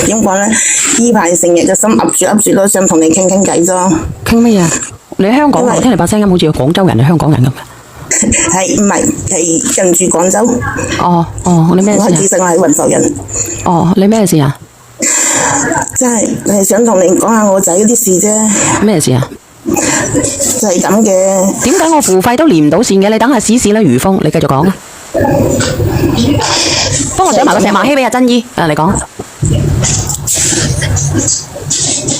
點講咧？呢排成日個心噏住咯，想同你傾偈啫。傾乜嘢？你喺香港啊？我聽你把聲音好似個廣州人定香港人咁。係唔係？係近住廣州。哦，你咩事啊？我係自稱我係雲浮人。哦，你咩事啊？真係想同你講下我仔嗰啲事啫。咩事啊？就係咁嘅。點解我付費都連唔到線嘅？你等下試試啦，如風，你繼續講啊。幫我上埋個石麻希俾阿珍姨。你講。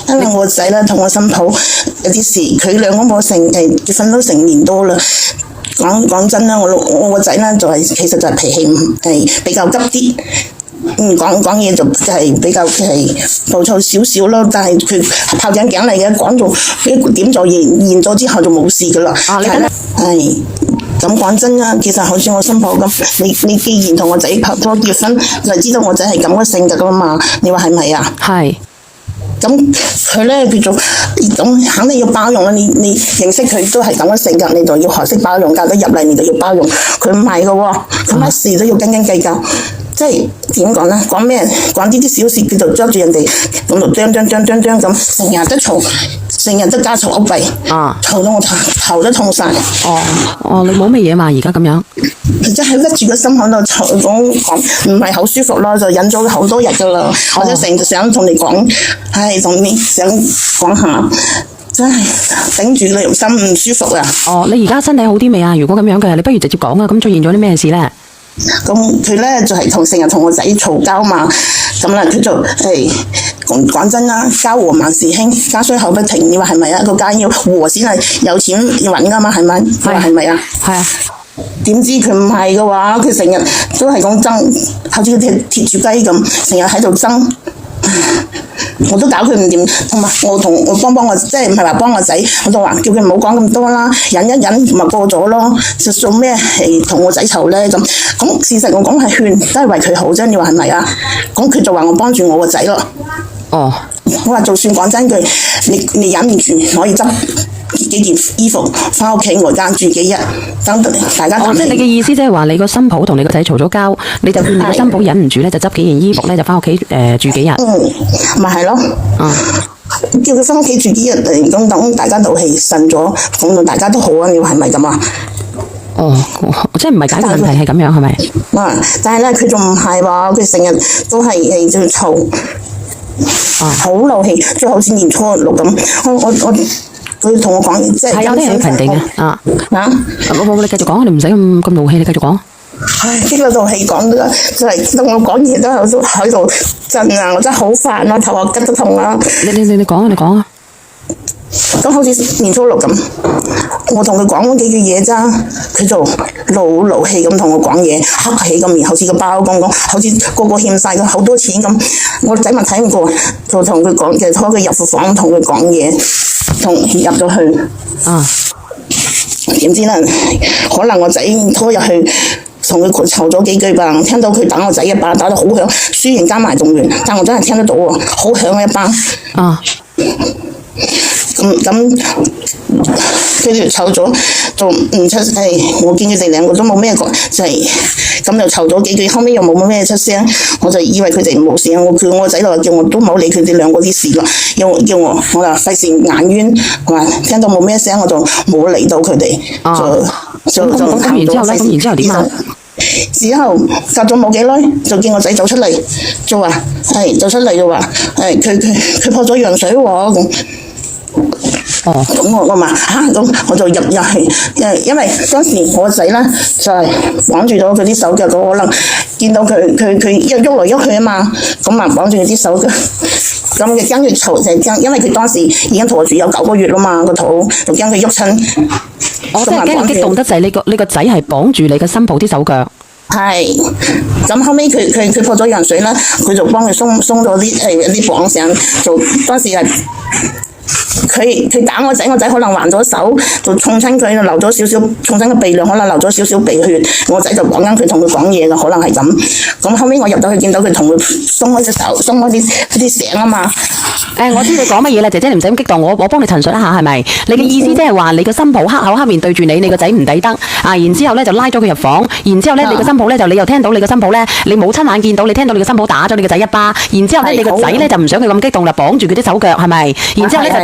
因為我仔咧同我新抱有啲事，佢兩公婆結婚都成年多啦。講真啦，我個仔咧其實就係脾氣比較急啲。講嘢就係比較暴躁少少咯，但係佢炮仗頸嚟嘅，講咗點咗現咗之後就冇事噶啦。係咁講真啦，其實好似我新抱咁，你既然同我仔拍拖結婚，就知道我仔係咁嘅性格噶嘛？你話係咪啊？係。咁佢咧叫做咁，肯定要包容啦。你認識佢都係咁嘅性格，你就要學識包容。嫁得入嚟，你就要包容。佢唔係噶喎，佢乜事都要斤斤計較。即係點講咧？講咩？講呢啲小事，佢就捉住人哋咁就將咁，成日都嘈，成日都家嘈屋閉，嘈到我頭都痛晒。你冇乜嘢嘛？而家咁樣，即係屈住個心喺度講，唔係好舒服咯，就忍咗好多日噶啦。我都成日想同你講，同你想講下，真係頂住良心唔舒服啊！你而家身體好啲未啊？如果咁樣嘅，你不如直接講啊！咁出現咗啲咩事咧？咁佢咧就係成日同我仔嘈交嘛，咁啦佢就講真啦，家和萬事興，家衰口不停，你話係咪啊？個家要和先係有錢揾噶嘛，係咪？你話係咪啊？係啊。點知佢唔係嘅話，佢成日都係講爭，好似鐵住雞咁，成日喺度爭。我都搞佢唔掂，同埋我幫我，即係唔係話幫我仔，我就話叫佢唔好講咁多啦，忍一忍咪過咗咯。就做咩係同我仔嘈咧咁？事實我講係勸，都係為佢好啫。你話係咪啊？咁佢就話我幫住我個仔咯。我話就算講真句，你忍唔住，可以執幾件衣服翻屋企外間住幾日，等大家談氣。即係你嘅意思，即係話你個新抱同你個仔嘈咗交，你就勸你個新抱忍唔住咧，就執幾件衣服咧，就翻屋企住幾日。咪係咯。叫佢翻屋企住幾日，咁等大家鬥氣順咗，咁大家都好啊！你話係咪咁啊？即係唔係解決問題係咁樣係咪？但係咧佢仲唔係喎，佢成日都係就嘈，好漏氣，即係好似年初六咁。佢同我講，即係有啲人評定嘅。你繼續講，你唔使咁怒氣，你繼續講。激到道氣講得，就係當我講嘢都喺度震啊！我真係好煩啊，頭啊吉都痛啊！你講啊！咁好似年初六咁，我同佢講嗰幾句嘢咋，佢就怒氣咁同我講嘢，黑氣咁面，好似個包公咁，好似個欠晒佢好多錢咁。我仔咪睇唔過，就同佢講，就拖佢入房同佢講嘢，入咗去。點知咧？可能我仔拖入去。同佢嘈咗幾句吧，聽到佢打我仔一巴，打得好響，雖然加埋動員，但我真係聽得到喎，好響一巴。咁佢哋嘈咗，就唔出聲。我見佢哋兩個都冇咩講，就係咁就嘈咗幾句，後尾又冇咩出聲，我就以為佢哋冇事。我叫我仔就叫我都冇理佢哋兩個啲事啦，叫我就費事眼冤，係嘛？聽到冇咩聲，我就冇理到佢哋，就行咗然之後點啊？之後隔咗冇幾耐，就見我仔走出嚟，就話走出嚟就話佢破咗羊水喎咁我話咁我就入去，因為當時我仔咧就係綁住咗佢啲手腳，可能見到佢一喐來喐去啊嘛，咁啊綁住佢啲手腳，咁就驚佢嘈，就驚，因為佢當時已經陀住有9個月啦嘛個肚，就驚佢喐親。我真係驚你激動得滯，你個仔係綁住你個新抱啲手腳。係，咁後尾佢破咗羊水啦，佢就幫佢鬆咗啲綁繩，就當時係佢打我仔可能還咗手，就沖親佢，流咗少少，沖親個鼻梁可能流咗少少鼻血。我仔就講緊佢同佢講嘢嘅，可能係咁。咁後尾我入到去見到佢同佢鬆開隻手，鬆開啲繩啊嘛。我知你講乜嘢啦，姐姐你唔使咁激動，我幫你陳述一下係咪？你嘅意思即係話你個新抱黑口黑面對住你個仔唔抵得啊，然之後咧就拉咗佢入房，然之後咧你個新抱咧就你又聽到你個新抱咧，你冇親眼見到，你聽到你個新抱打咗你個仔一巴，然之後咧你個仔咧就唔想佢咁激動啦，綁住佢啲手腳係咪？然之後咧就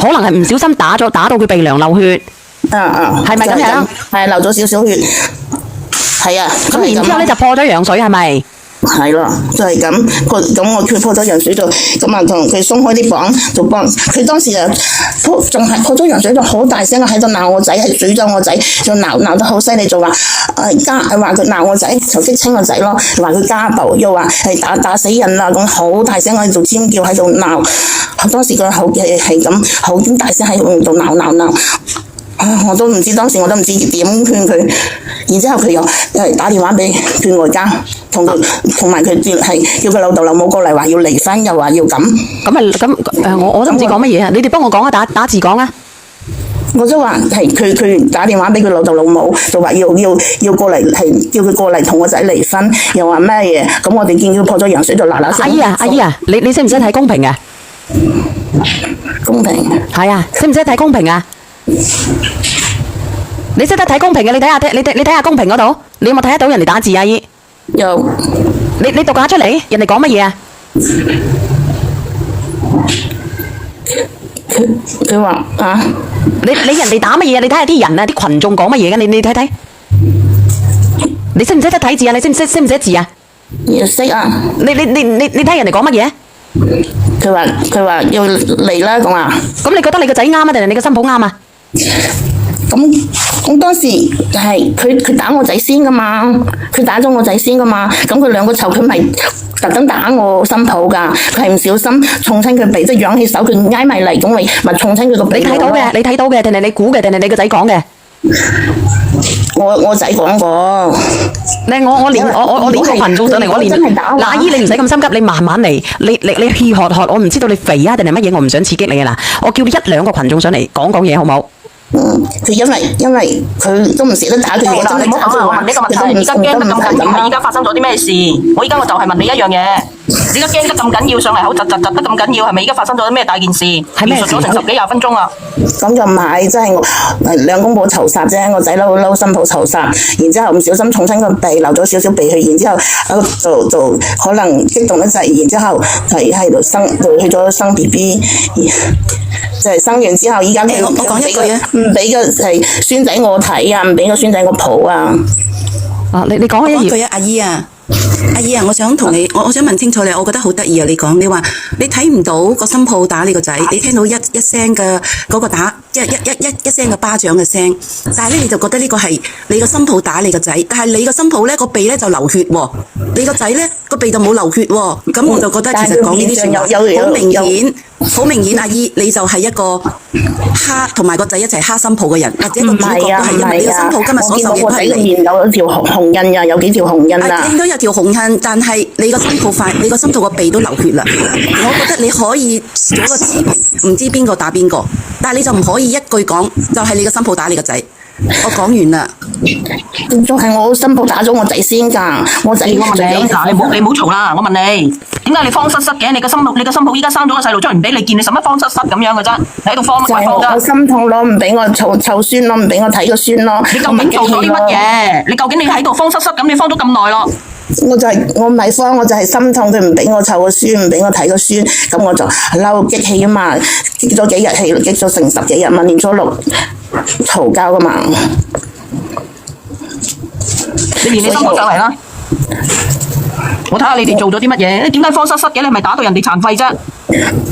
可能係唔小心打到佢鼻梁流血，係咪咁樣？係流咗少少血，係啊。咁然之後咧就破咗羊水係咪？係咯，就係咁。佢破咗羊水就咁啊，同佢鬆開啲綁，就幫佢當時啊仲係破咗羊水就好大聲喺度鬧我仔，係詛咒我仔，就鬧得好犀利，就話話佢鬧我仔，就激親我仔咯，話佢家暴，又話係打死人啦，咁好大聲喺度尖叫喺度鬧。當時佢好係咁好大聲喺度鬧。我都唔知，當時我都唔知點勸佢，然之後佢又打電話俾佢外家，同埋佢係叫佢老豆老母過嚟，話要離婚，又話要咁。我都唔知講乜嘢啊！你哋幫我講啊，打字講啊！我都話係佢打電話俾佢老豆老母，就話要過嚟，係叫佢過嚟同我仔離婚，又話咩嘢？咁我哋見佢破咗羊水就嗱嗱聲。阿姨啊，你識唔識睇公平啊？公平係啊，識唔識睇公平啊？你識得睇公平嘅，你睇下公平嗰度，你有冇睇得到人哋打字啊？阿姨有，你讀下出嚟，人哋講乜嘢啊？佢話啊，你人哋打乜嘢啊？你睇下啲人啊，啲群眾講乜嘢嘅？你睇睇，你識唔識得睇字啊？你識唔識字啊？要識啊！你睇人哋講乜嘢？佢話要嚟啦，咁啊！咁你覺得你個仔啱啊，定係你個新抱啱啊？咁當時係佢打我仔先噶嘛，佢打咗我仔先噶嘛，咁佢兩個仇，佢咪特登打我新抱噶，佢係唔小心沖親佢鼻，即係揚起手，佢挨埋嚟咁咪沖親佢個鼻。你睇到嘅，定係你估嘅，定係你個仔講嘅？我仔講過。我連個群眾上嚟，我連嗱，阿姨你唔使咁心急，你慢慢嚟，你氣喝，我唔知道你肥啊定係乜嘢，我唔想刺激你啊嗱，我叫你一兩個群眾上嚟講嘢好唔好？佢因為佢都唔捨得打佢，你唔好講啦，我問你個問題，而家驚得咁緊要，係而家發生咗啲咩事？我而家就係問你一樣嘢，你而家驚得咁緊要，上嚟口窒得咁緊要，係咪而家發生咗啲咩大件事？係咩事？咗成10幾20分鐘啦。咁就唔係，即係我兩公婆仇殺啫，我仔嬲新抱仇殺，然之後唔小心沖親個鼻，流咗少少鼻血，然之後就可能激動得滯，然之後喺度去咗生 BB， 就係生完之後，依家我講一句啊，唔俾個係孫仔我睇啊，唔俾個孫仔我抱啊。你講一句啊，阿姨啊，我想同你，我想問清楚你，我覺得好得意啊！你話你睇唔到個新抱打你個仔，你聽到一聲嘅嗰個打，一聲嘅巴掌嘅聲，但係咧你就覺得呢個係你個新抱打你個仔，但係你個新抱咧個鼻咧就流血喎，你個仔咧個鼻就冇流血喎，咁我就覺得其實講呢啲說話好明顯，阿姨你就係一個蝦同埋個仔一齊蝦新抱嘅人，或者個主角都係因為你個新抱今日所受嘅都係你。我見到個仔面有條紅印啊，有幾條紅印啊。見到有條紅印，但係你個新抱個鼻都流血啦。我覺得你可以做個持平，唔知邊個打邊個，但係你就唔可以一句講就係你個新抱打你個仔。我講完啦。仲係我新抱打咗我仔先㗎，我仔。我問你嗱，你唔好嘈啦，我問你，點解你慌失失嘅？你個新抱依家生咗個細路出嚟唔俾你見，你使乜慌失失咁樣嘅啫？你喺度慌乜鬼慌啫？我心痛咯，唔俾我湊孫咯，唔俾我睇個孫咯。你究竟做咗啲乜嘢？你究竟你喺度慌失失咁，你慌咗咁耐咯？我唔係慌，我就係心痛，佢唔俾我湊個孫，唔俾我睇個孫，咁我就嬲激氣啊嘛，激咗幾日氣，激咗成10幾日嘛，年初6嘈交噶嘛。你連你新抱上嚟啦，我睇下你哋做咗啲乜嘢？點解慌失失嘅？你係咪打到人哋殘廢啫？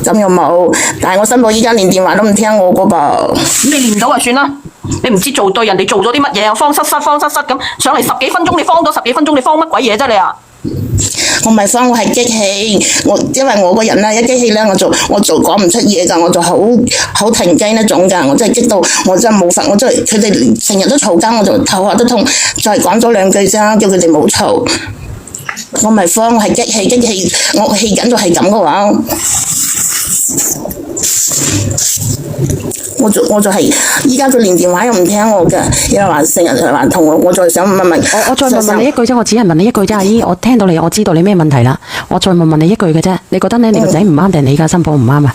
咁又冇，但係我新抱依家連電話都唔聽我個噃。咁你連唔到就算啦，你唔知對人哋做咗啲乜嘢，慌失失咁上嚟10幾分鐘，你慌咗10幾分鐘，你慌乜鬼嘢啫你啊？我唔係慌，我係激氣。因為我個人咧一激氣咧，我就講唔出嘢㗎，我就好停機呢種㗎，我真係激到我真係冇法，我真係佢哋成日都嘈交，我就頭殼都痛，就係講咗2句啫，叫佢哋冇嘈。我唔係慌，我係激氣，我氣緊就係咁嘅話。我就係依家佢連電話又唔聽我嘅，又話成日話同我再想問問。我再問你一句啫，我只係問你一句啫，阿姨，我聽到你，我知道你咩問題啦。我再問你一句嘅啫，你覺得咧，你個仔唔啱定你嘅新抱唔啱啊？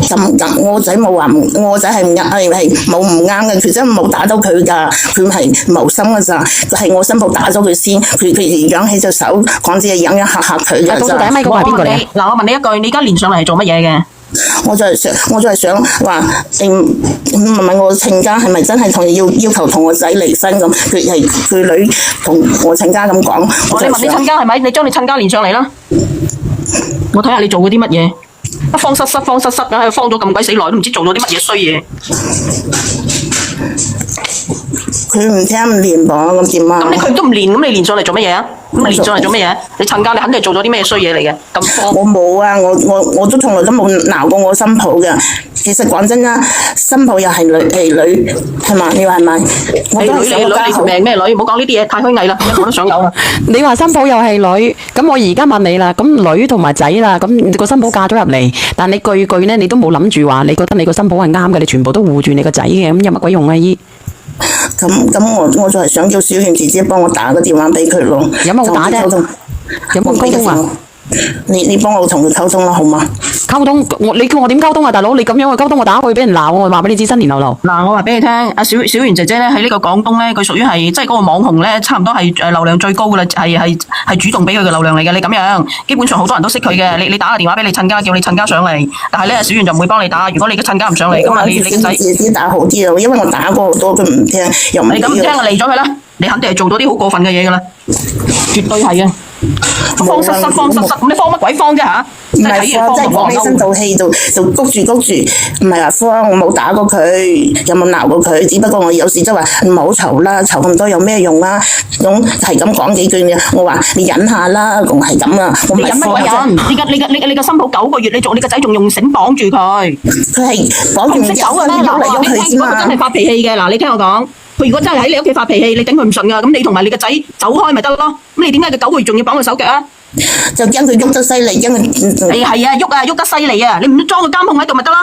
咁我仔冇話唔，我仔係冇唔啱嘅，佢真係冇打到佢㗎，佢係無心㗎咋，係我新抱打咗佢先，佢揚起隻手，講啲嘢揚嚇佢㗎咋。第一咪嗰個係邊個嚟？嗱，我問你一句，你而家連上嚟係做乜嘢嘅？我就係想話，問我親家係咪真係要求同我仔離婚咁？佢女同我親家咁講。你問你親家係咪？你將你親家連上嚟啦，我睇下你做過啲乜嘢。慌失失，咁喺度慌咗咁鬼死耐，都唔知做咗啲乜嘢衰嘢。佢唔聽唔練噃，咁點啊？咁佢都唔練，咁你練上嚟做乜嘢啊？咁你練上嚟做乜嘢？你親家你肯定做咗啲咩衰嘢嚟嘅？咁慌。我冇啊，我都從來都冇鬧過我新抱嘅。其實講真啦，新抱又係女係嘛？你話係咪？你條命咩女？唔好講呢啲嘢，太虛偽啦，一個都想有啊！你話新抱又係女，咁我而家問你啦，咁女同埋仔啦，咁個新抱嫁咗入嚟，但你句呢，你都冇諗住話，你覺得你個新抱係啱嘅，你全部都護住你個仔嘅，咁有乜鬼用啊？姨？咁我就係想叫小賢姐姐幫我打個電話俾佢咯。有冇打啫？有冇溝通啊？你幫我同佢溝通啦，好嗎？溝通，你叫我點溝通啊，大佬？你咁樣去溝通，我打去俾人鬧，我話俾你知新年流流。嗱，我話俾你聽，阿小圓姐姐咧喺呢個廣東咧，佢屬於係即係嗰個網紅咧，差唔多係流量最高噶啦，係主動俾佢嘅流量嚟嘅。你咁樣，基本上好多人都識佢嘅。你打個電話俾你親家，叫你親家上嚟，但係咧小圓就唔會幫你打。如果你嘅親家唔上嚟，咁啊你個仔自己打好啲啊，因為我打過好多，佢唔聽，又唔你咁唔聽就離咗佢啦。你肯定係做咗啲好過分嘅嘢噶啦，絕對係嘅。慌失失，咁你慌乜鬼慌啫吓？唔係慌，即係講起身做戲就谷住，唔係話慌，我冇打過佢，有冇鬧過佢？只不過我有時即係話唔好嘈啦，嘈咁多有咩用啊？咁係咁講幾句嘅，我話你忍下啦，仲係咁啊！我唔係慌啫。你個新抱9個月，你個仔仲用繩綁住佢？佢係綁住隻手啊！嗱，我話俾你聽，如果佢真係發脾氣嘅，嗱，你聽我講。佢如果真係喺你屋企發脾氣，你頂佢唔順噶，咁你同埋你個仔走開咪得咯？咁你點解佢9個月仲要綁佢手腳啊？就驚佢喐得犀利，驚佢係啊，喐得犀利啊！你唔裝個監控喺度咪得咯？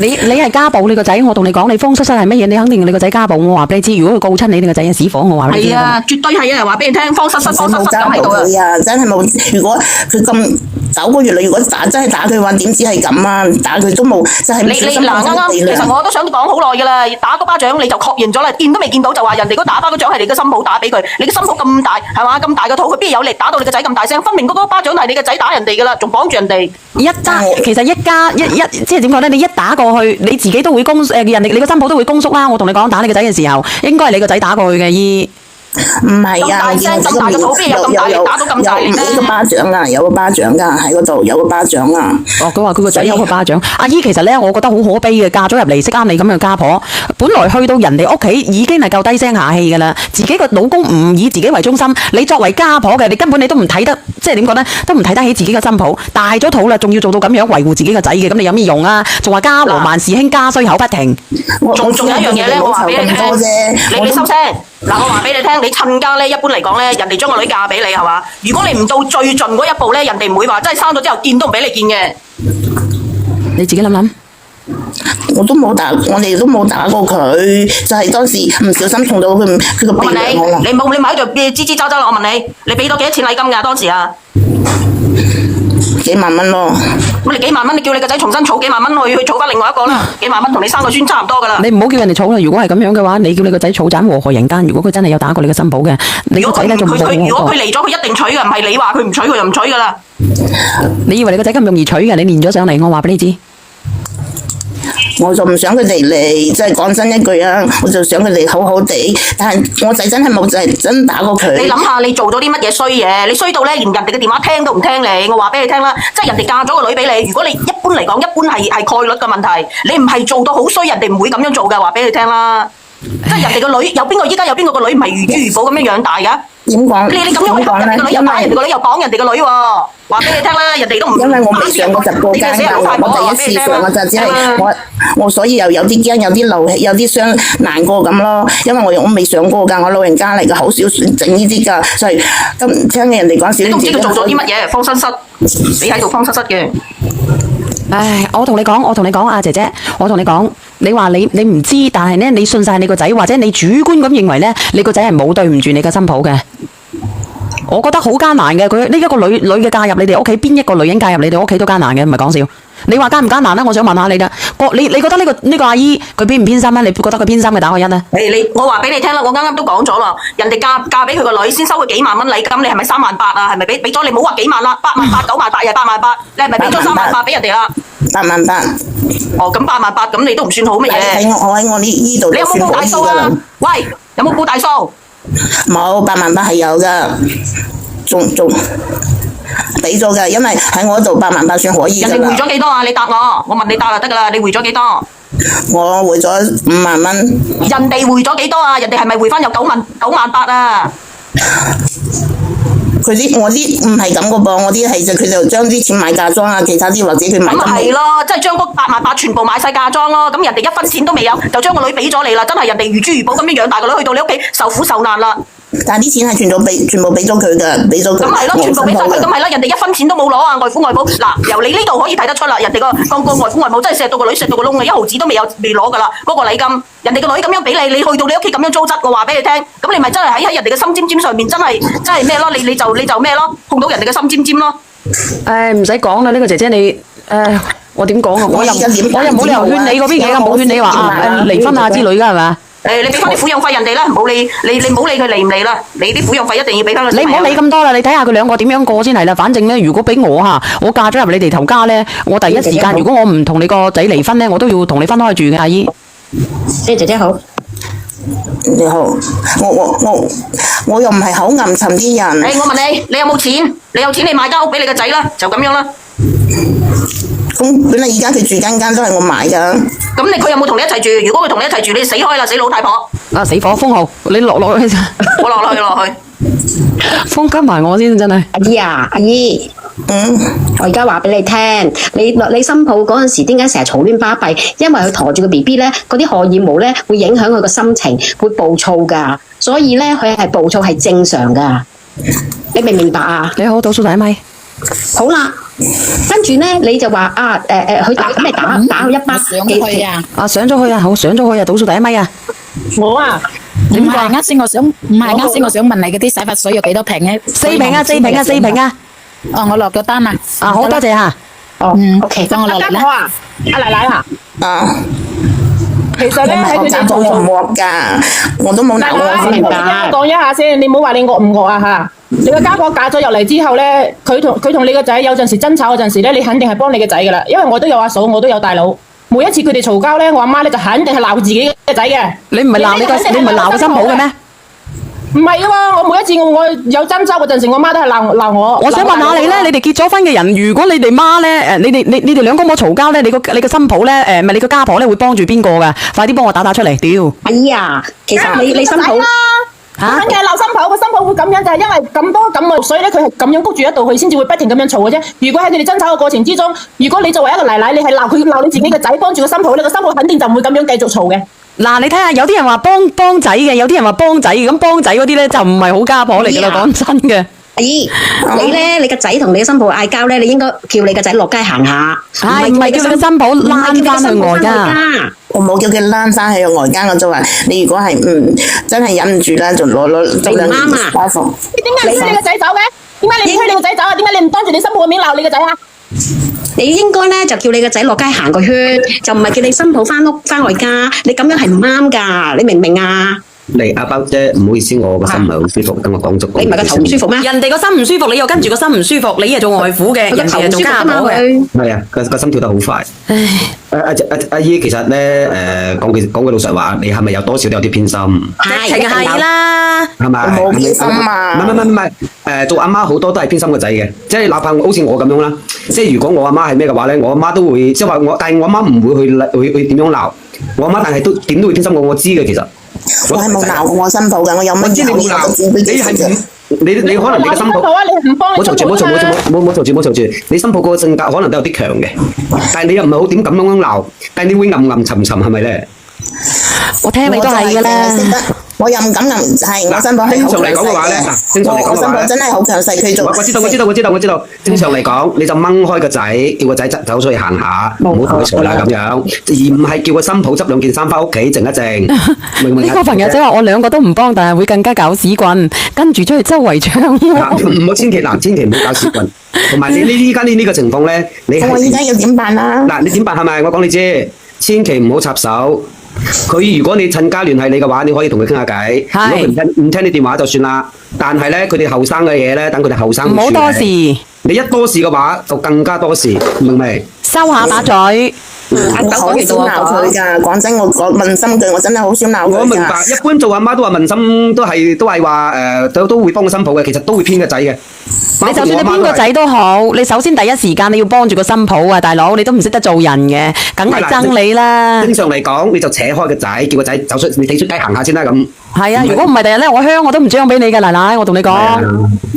你係家暴你個仔，我同你講，你慌失失係乜嘢？你肯定你個仔家暴，我話俾你知。如果佢告親你，你個仔係屎火，我話俾你知。係啊，絕對係啊！話俾你聽，慌失失咁喺度啊！真係冇。如果佢咁9個月啦，如果真係打佢話，點知係咁啊？打佢都冇，就係你嗱啱，其實我都想講好耐噶啦。打個巴掌你就確認咗啦，見都未見到就話人哋嗰打巴掌係你個新抱打俾佢，你個新抱咁大係嘛？咁大個肚，佢邊有力打到你個仔咁大聲？分明嗰個巴掌係你個仔打人哋噶啦，仲綁住人哋。其實一即係點講咧？你一打過去，你自己都會人哋你個新抱都會恭縮啦。我同你講，打你個仔嘅時候，應該係你個仔打過去嘅姨。唔係啊，咁大個肚邊有咁大力打到咁大力咧？有個巴掌啊，有個巴掌噶喺嗰度，有個巴掌啊。哦，佢話佢個仔有個巴掌。阿姨其實咧，我覺得好可悲嘅，嫁咗入嚟識啱你咁嘅家婆，本來去到人哋屋企已經係夠低聲下氣噶啦，自己個老公唔以自己為中心，你作為家婆嘅，你根本你都唔睇得，即係點講咧，都唔睇得起自己嘅新抱，大咗肚啦，仲要做到咁樣維護自己個仔嘅，咁你有咩用啊？仲話家和萬事興，家衰口不停。仲有一樣嘢咧，我話俾你聽，你收聲。嗱，我話俾你聽，你親家咧，一般嚟講咧，人哋將個女嫁俾你係嘛？如果你唔到最盡嗰一步咧，人哋唔會話真係生咗之後見都唔俾你見嘅。你自己諗諗。我哋都冇打過佢，就係當時唔小心碰到佢個鼻梁我啦。你咪喺度吱吱喳喳啦！我問你俾多幾多錢禮金㗎當時啊？幾萬蚊咯。咁你幾萬蚊，你叫你個仔重新儲幾萬蚊去儲翻另外一個啦。幾萬蚊同你生個孫差唔多噶啦。你唔好叫人哋儲啦。如果係咁樣嘅話，你叫你個仔儲盞禍害人間。如果佢真係有打過你個新抱嘅，你個仔咧仲冇喎。如果佢嚟咗，佢一定娶嘅，唔係你話佢唔娶，佢就唔娶噶啦。你以為你個仔咁容易娶嘅？你練咗上嚟，我話俾你知。我就唔想佢哋嚟，即係講真一句啊！我就想佢哋好好地，但係我仔真係冇就係真打過佢。你諗下，你做咗啲乜嘢衰嘢？你衰到咧，連人哋嘅電話聽都唔聽你。我話俾你聽啦，即係人哋嫁咗個女俾你。如果你一般嚟講，一般係概率嘅問題，你唔係做到好衰，人哋唔會咁樣做嘅。話俾你聽啦，即係人哋個女有邊個依家有邊個個女唔係如珠如寶咁樣養大噶？點講？你咁樣去恰人哋個女，又打人哋個女，又綁人哋個女喎。話俾你聽啦，人哋都唔因為我未上過直播間㗎，我第一次上㗎咋，只係我所以又有啲驚，有啲怒氣，有啲傷難過咁咯。因為我未上過㗎，我老人家嚟㗎，好少整呢啲㗎，所以咁聽人哋講少啲。你都唔知佢做咗啲乜嘢，慌失失，你喺度慌失失嘅。唉，我同你講，阿姐姐，我同你講，你話你唔知，但係咧你信晒你個仔，或者你主觀咁認為咧，你個仔係冇對唔住你嘅新抱嘅。我覺得好艱難嘅，佢呢一個女嘅嫁入你哋屋企，邊一個女人嫁入你哋屋企都艱難嘅，唔係講笑。你話艱唔艱難咧？我想問下你啦，你覺得呢個阿姨佢偏唔偏心咧？你覺得佢偏心嘅打個一咧？我話俾你聽啦，我啱啱都講咗啦，人哋嫁俾佢個女先收佢幾萬蚊禮金，你係咪38000啊？係咪俾咗？你唔好話幾萬啦，88000、98000又88000，你係咪俾咗38000俾人哋啦？88000。哦，咁88000咁你都唔算好乜嘢。我喺我呢度。你有冇報大數啊？喂，有冇報大數？冇，88000係有噶，仲俾咗噶，因為喺我度88000算可以噶啦。人哋匯咗幾多啊？你答我問你答就得噶啦。你匯咗幾多？我匯咗5萬蚊。人哋匯咗幾多啊？人哋係咪匯翻有98000啊？我啲唔係咁個噃，我啲係佢就將啲錢買嫁妝啊，其他啲或者佢買金。咁係咯，即係將嗰88000全部買晒嫁妝咯。咁人哋一分錢都未有，就將個女俾咗你啦。真係人哋如珠如寶咁樣養大個女，去到你屋企受苦受難啦。但係啲錢係全部俾咗佢噶，俾咗佢。咁係咯，全部俾晒佢，咁係咯，人哋一分錢都冇攞啊！外父外母嗱，由你呢度可以睇得出啦，人哋個外父外母真係錫到個女錫到個窿啊，1毫子都未攞噶啦，嗰個禮金，人哋個女咁樣俾你，你去到你屋企咁樣糟質，我話俾你聽，咁你咪真係喺人哋嘅心尖尖上面，真係咩咯？你就咩咯？碰到人哋嘅心尖尖咯。誒，唔使講啦，呢個姐姐你我點講啊？我又冇理由勸你嗰邊嘢噶，冇勸你話離婚啊之類噶係嘛？你俾翻啲撫養費人哋啦，唔好理你唔好理佢嚟唔嚟啦，你啲撫養費一定要俾翻佢。你唔好理咁多啦，你睇下佢兩個點樣過先係啦。反正咧，如果俾我我嫁咗入你哋頭家咧，我第一時間如果我唔同你個仔離婚咧，我都要同你分開住嘅，阿姨。姐姐好。你好，我又唔係好暗沉啲人。我問你，你有冇錢？你有錢你買間屋俾你個仔啦，就咁樣啦。咁本來而家佢住間都係我買噶。咁佢有冇同你一齊住？如果佢同你一齊住，你死開啦，死老太婆！啊，死火封號，你落去先。我落去。封跟埋我先，真係。阿姨，我而家話俾你聽，你新抱嗰陣時點解成日嘈亂巴閉？因為佢陀住個 BB 咧，嗰啲荷爾蒙咧會影響佢個心情，會暴躁噶，所以咧佢係暴躁係正常噶，你明唔明白啊？你好，倒數第一咪。好啦，跟住咧你就話佢打佢一巴，上咗去啊！上咗去啊，好上咗去啊，倒數第一咪啊！我啊，唔係啱先，我想問你嗰啲洗髮水有幾多瓶咧？4瓶啊，4瓶啊！哦，我落咗單啦。好多謝吓。OK，等我落嚟啦。阿奶奶啊。其實咧喺佢哋做唔惡噶，我都冇鬧我。明白。講一下先，你唔好話你惡唔惡啊吓！你個家婆嫁咗入嚟之後咧，佢同你個仔有陣時爭吵嗰陣時咧，你肯定係幫你個仔噶啦，因為我都有阿嫂，我都有大佬。每一次佢哋嘈交咧，我阿媽咧就肯定係鬧自己嘅仔嘅。你唔係鬧個新抱嘅咩？唔係噶喎，我每一次我有爭吵嗰陣時，我媽都係鬧我。我想問下你咧，你哋結咗婚嘅人，如果你哋媽咧，你哋兩公婆嘈交咧，你個新抱咧，唔係你個家婆咧，會幫住邊個噶？快啲幫我打出嚟，屌！阿姨啊，其實你新抱。肯定係鬧新抱，個新抱會咁樣就係因為咁多咁，所以咧佢係咁樣谷住一度，佢先至會不停咁樣嘈嘅啫。如果喺佢哋爭吵嘅過程之中，如果你作為一個奶奶，你係鬧你自己嘅仔幫住個新抱，你個新抱肯定就唔會咁樣繼續嘈嘅。嗱，你睇下，有啲人話幫仔嘅，有啲人話幫仔嘅，咁幫仔嗰啲咧就唔係好家婆嚟噶啦，講真嘅。阿姨，你咧，你個仔同你嘅新抱嗌交咧，你應該叫你個仔落街行下，唔係叫你個新抱躝翻去外家。我冇叫佢躝翻去外間，我就話你如果係真係忍唔住啦，就攞兩件花房。點解你推你個仔走嘅？點解你推你個仔走啊？點解你唔當住你新抱嘅面鬧你個仔啊？你應該咧就叫你個仔落街行個圈，就唔係叫你新抱翻外家。你咁樣係唔啱噶，你明唔明啊？嚟阿包姐，唔好意思，我個心唔係好舒服，等我講足。你唔係個頭唔舒服咩？人哋個心唔舒服，你又跟住個心唔舒服，你係做外父嘅，人哋係做家婆嘅。係啊，個心跳得好快。阿姨，其實咧講句老實話，你係咪有多少都有啲偏心？係啦，係咪？冇偏心啊！唔係，做阿媽好多都係偏心個仔嘅，即係哪怕好似我咁樣啦，即係如果我阿媽係咩嘅話咧，我阿媽都會即係話我，但係我阿媽唔會去點樣鬧我阿媽，但係都點都會偏心我知嘅其實。我係冇鬧過我新抱嘅，我有乜嘢我都知俾佢知。你可能你嘅新抱，冇嘈住，你新抱個性格可能都有啲強嘅，但係你又唔係好點咁樣鬧，但係你會暗沉沉係咪咧？我聽你都係㗎啦。我又唔敢係我新抱係正常好強勢嚟講嘅話咧，嗱，正常嚟講我新嘅話咧，抱真係好強勢，佢做我知道。正常嚟講，你就掹開個仔，叫個仔走出去行下，唔好同佢嘈啦咁樣，而唔係叫個新抱執兩件衫翻屋企靜一靜。明唔明啊？呢個朋友仔話我兩個都唔幫，但係會更加搞屎棍，跟住出去周圍唱。唔好千祈唔好搞屎棍。同埋你依家呢個情況咧，你我而家要點辦啊？嗱，你點辦係咪？我講你知，千祈唔好插手。佢如果你趁家聯繫你嘅話，你可以同佢傾下偈。如果佢唔聽你電話就算啦。但係咧，佢哋後生嘅嘢咧，等佢哋後生。唔好多事。你一多事嘅話，就更加多事，明未？收下把嘴。我好少鬧佢㗎，講真，我問心句，我真係好少鬧佢㗎。我明白，一般做阿媽都話問心，都係話都會幫個新抱嘅，其實都會偏個仔嘅。你就算你邊個仔都好，你首先第一時間你要幫住個新抱啊，大佬，你都唔識得做人嘅，梗係憎你啦。正常嚟講，你就扯開個仔，叫個仔走出，你睇出街行下先啦咁。係啊，如果唔係第日咧，我香我都唔將俾你嘅奶奶，我同你講。阿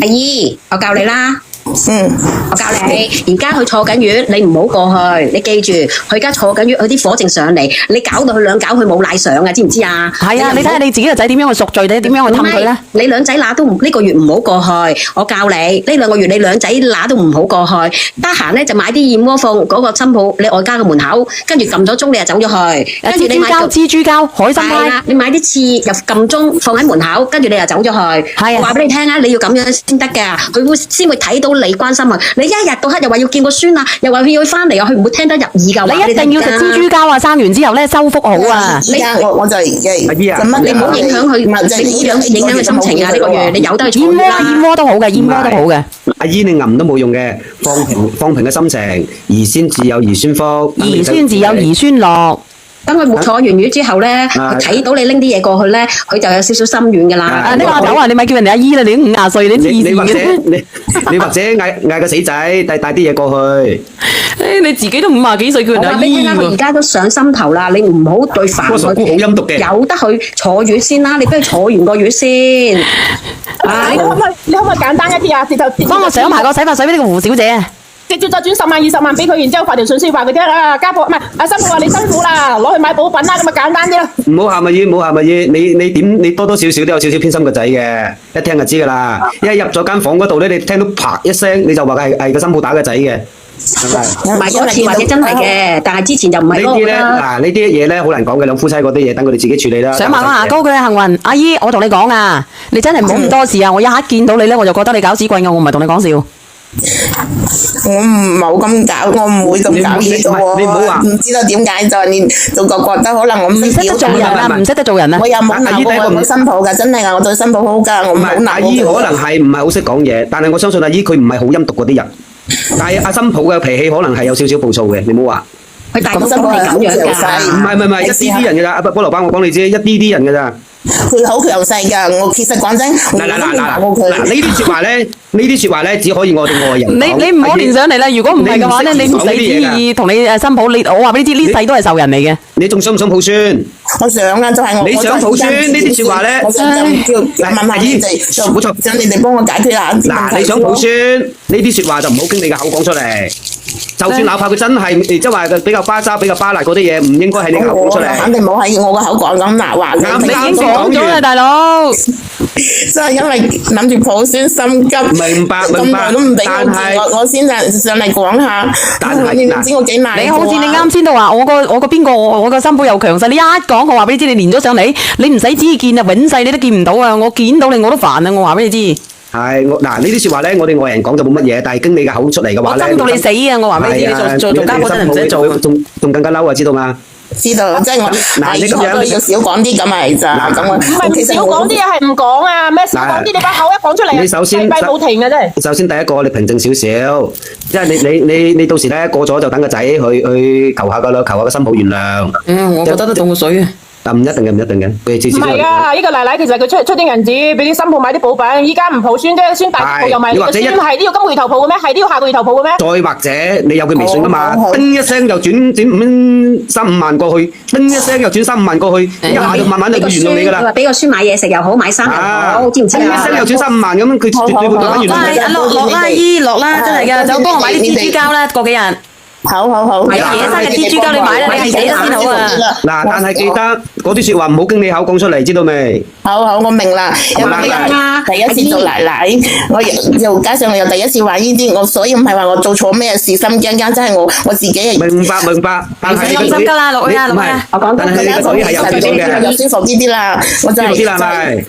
姨，我教你啦。我教你，而家佢坐緊月，你唔好過去。你記住，佢而家坐緊月，佢啲火正上嚟，你搞到佢兩搞，佢冇奶上啊，知唔知啊？係啊，你睇下你自己個仔點樣去贖罪，你點樣去氹佢咧？你兩仔乸都呢個月唔好過去，我教你呢兩個月你兩仔乸都唔好過去。得閒咧就買啲燕窩放嗰個新抱你外家嘅門口，跟住撳咗鐘你就走咗去。跟住你買蜘蛛膠、海參派，你買啲刺又撳鐘放喺門口，跟住你又走咗去。係啊，話俾你聽啊，你要咁樣先得㗎，佢會先會睇到你關心啊。你一日到黑又話要見個孫啊，又話佢要翻嚟啊，佢唔會聽得入耳㗎。你一定要食蜘蛛膠啊！生完之後咧修復好啊！我就阿姨啊，你唔好影響佢，你唔好影響佢心情啊！呢個月你由得佢坐啦。燕窩都好嘅，燕窩都好嘅。阿姨你吟都冇用嘅，放平嘅心情，兒孫自有兒孫福，兒孫自有兒孫樂。等佢坐完月之後咧，佢睇到你拎啲嘢過去咧，佢就有少少心軟㗎啦。你話走啊！你咪叫人哋阿姨啦，你都50歲，你黐線嘅。你或者嗌個死仔帶啲嘢過去。你自己都50幾歲，叫人哋阿姨喎。我而家都上心頭啦，你唔好對煩佢。我傻姑好陰毒嘅。由得佢坐月先啦，你俾佢坐完個月先。你可唔可以簡單一啲啊？幫我上埋個洗髮水俾呢個胡小姐啊！直接再轉10萬20萬俾佢，然之後發條信息話佢聽啊，家婆唔係阿新抱話你辛苦啦，攞去買補品啦，咁啊簡單啲啦。唔好喊阿姨，唔好喊阿姨，你多多少少都有少少偏心個仔嘅，一聽就知噶啦。一入咗間房嗰度咧，你聽到啪一聲，你就話係個新抱打個仔嘅，係咪？唔係嗰次或者真係嘅，但係之前就唔係咯。呢啲嘢咧好難講嘅，兩夫妻嗰啲嘢等佢哋自己處理啦。上埋個牙膏佢嘅幸運，阿姨我同你講啊，你真係唔好咁多事啊！我一刻見到你咧，我就覺得你搞屎棍嘅，我唔係同你講笑。我唔冇咁搞，我唔會咁搞嘢嘅喎。你唔好話唔知道點解就連做個覺得可能我唔識得做人啊，唔識得做人啊。我又冇鬧過我新抱㗎，真係㗎，我對新抱好㗎，我唔好鬧過佢。阿姨可能係唔係好識講嘢，但係我相信阿姨佢唔係好陰毒嗰啲人。但係阿新抱嘅脾氣可能係有少少暴躁嘅，你唔好話。佢大個新抱係咁樣㗎。唔係一啲人㗎咋，阿菠蘿包我講你知，一啲人㗎咋。佢好強勢㗎，我其實講真，我都冇鬧過佢。呢啲説話咧，只可以我哋外人講。你唔好連上嚟啦！如果唔係嘅話咧，你唔使旨意同你新抱，我話俾你知，呢世都係受人嚟嘅。你仲想唔想抱孫？我想啊，就係我。你想抱孫呢啲説話咧？我想叫問下你哋，冇錯，想你哋幫我解決下。嗱，你想抱孫呢啲説話就唔好經你嘅口講出嚟。就算哪怕佢真係即係話比較巴渣、比較巴辣嗰啲嘢，唔應該喺你口講出嚟。肯定冇喺我個口講咁嗱話。啱你已經講咗啦，大佬。真係因為諗住抱孫心急，明白，咁耐都唔俾我先上嚟講下。但係你唔知我幾難。你好似你啱先都話我個邊個我個新抱又強勢，你一講我話俾你知，你連咗上嚟，你唔使旨意見啊，永世你都見唔到啊！我見到你我都煩啊！我話俾你知。係嗱呢啲説話咧，我哋外人講就冇乜嘢，但係經你嘅口出嚟嘅話咧，我憎到你死啊！我話俾你知，你做家婆真係唔使做，仲更加嬲啊！知道嘛？知道，即係我嗱，你咁樣都要少講啲咁咪咋咁啊？唔係少講啲嘢係唔講啊，咩少講啲？你把口一講出嚟，你首先閉冇停嘅真係。首先第一個你平靜少少，即係你到時咧過咗就等個仔去求下個新抱原諒。我覺得都凍過水啊！但唔一定嘅，唔一定嘅。唔係啊！呢個奶奶其實佢出啲銀紙俾啲新抱買啲補品，依家唔抱孫啫，孫大個又買，孫係都要今個月頭抱嘅咩？係都要下個月頭抱嘅咩？再或者你有佢微信噶嘛？叮一聲就轉3-5萬過去，叮一聲又轉3-5萬過去，一下就慢慢就會原諒你噶啦。你話俾個孫買嘢食又好，買衫又好，知唔知啊？叮一聲又轉3-5萬咁，佢絕對會慢慢原諒你。落啦，姨落啦，真係噶，就幫我買啲蜘蛛膠啦，過幾日。好，係啊野生嘅蜘蛛膠你買啦，你係死得先好啊。嗱，但係記得嗰啲説話唔好經你口講出嚟，知道未？好，我明啦。因為第一次做奶奶，我又加上我又第一次話呢啲，我所以唔係話我做錯咩事，心驚驚，真係我自己係。明白。但係你心㗎啦，落去啊，唔係，但係你個嘴係有自信嘅，有舒服啲啦。我就舒服啲啦，係咪？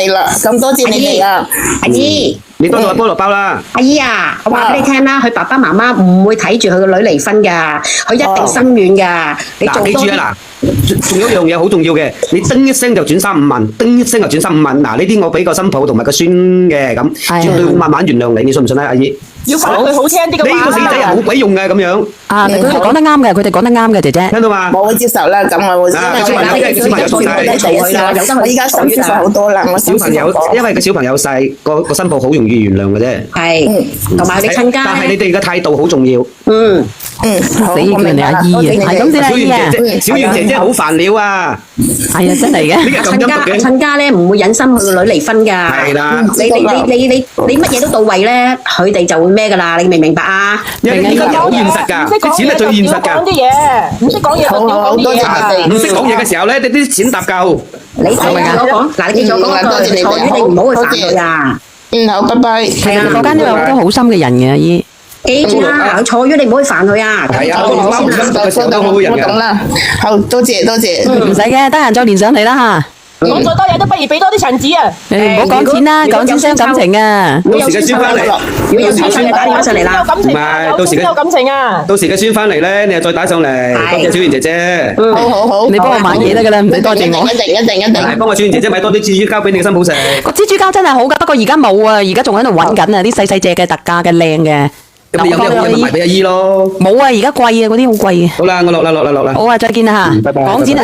係啦，咁多謝你哋啊，阿姨。你多攞菠蘿包啦。阿姨啊，我話俾你聽啦，佢爸爸媽媽唔會睇住佢個女離婚噶，佢一定心軟噶。你做嗱，記多啲。住啊，嗱，仲有一樣嘢好重要嘅，你叮一聲就轉3-5萬，叮一聲就轉3-5萬。嗱，呢啲我俾個新抱同埋個孫嘅，咁絕對會慢慢原諒你，你信唔信啊，阿姨？要講句好聽啲嘅話。呢個死仔係冇鬼用嘅咁樣。啊，佢哋講得啱嘅，佢哋講得啱嘅，姐姐。聽到嘛？我會接受啦，咁我會。我依家心舒服好多啦，我小朋友，因為個小朋友細，個新抱好容易原諒嘅啫。係，同埋你親家但係你哋嘅態度好重要。好，死叫人哋阿姨啊，係咁先啦，阿姨啊。小圓姐姐好煩料啊！係啊，真係嘅。呢個咁陰毒嘅。親家咧唔會忍心佢個女離婚噶。係啦。你乜嘢都到位咧，佢哋就會咩噶啦？你明唔明白啊？因為呢個好現實㗎，啲錢係最現實㗎。講啲嘢，唔識講嘢就少講啲嘢啊！唔識講嘢嘅時候咧，你啲錢搭夠。你記住我講，嗱，你記住我講句，錯語你唔好去煩佢啊！好，拜拜。係啊，嗰間都有好多好心嘅人嘅，阿姨。記住啦，佢錯語你唔好去煩佢啊！係啊，我媽唔得嘅時候都好人㗎。我懂啦，好多謝。唔使嘅，得閒再連上嚟啦嚇。講再多嘢都不如俾多啲陳子啊！你唔好講錢啦，講錢傷感情啊！到時嘅孫翻嚟，如果有錢嘅打電話上嚟啦。唔係到時有感情啊！到時嘅孫翻嚟咧，你又再打上嚟。多謝小圓姐姐。好，你幫我買嘢得㗎啦，唔使多謝我。一定。係幫我小圓姐姐買多啲蜘蛛膠俾你嘅新抱食。個蜘蛛膠真係好㗎，不過而家冇啊，而家仲喺度揾緊啊，啲細隻嘅特價嘅靚嘅。咁你有咩好嘢咪賣俾阿姨咯？冇啊，而家貴啊，嗰啲好貴嘅。好啦，我落啦。好啊，再見啦嚇。拜拜講錢啊！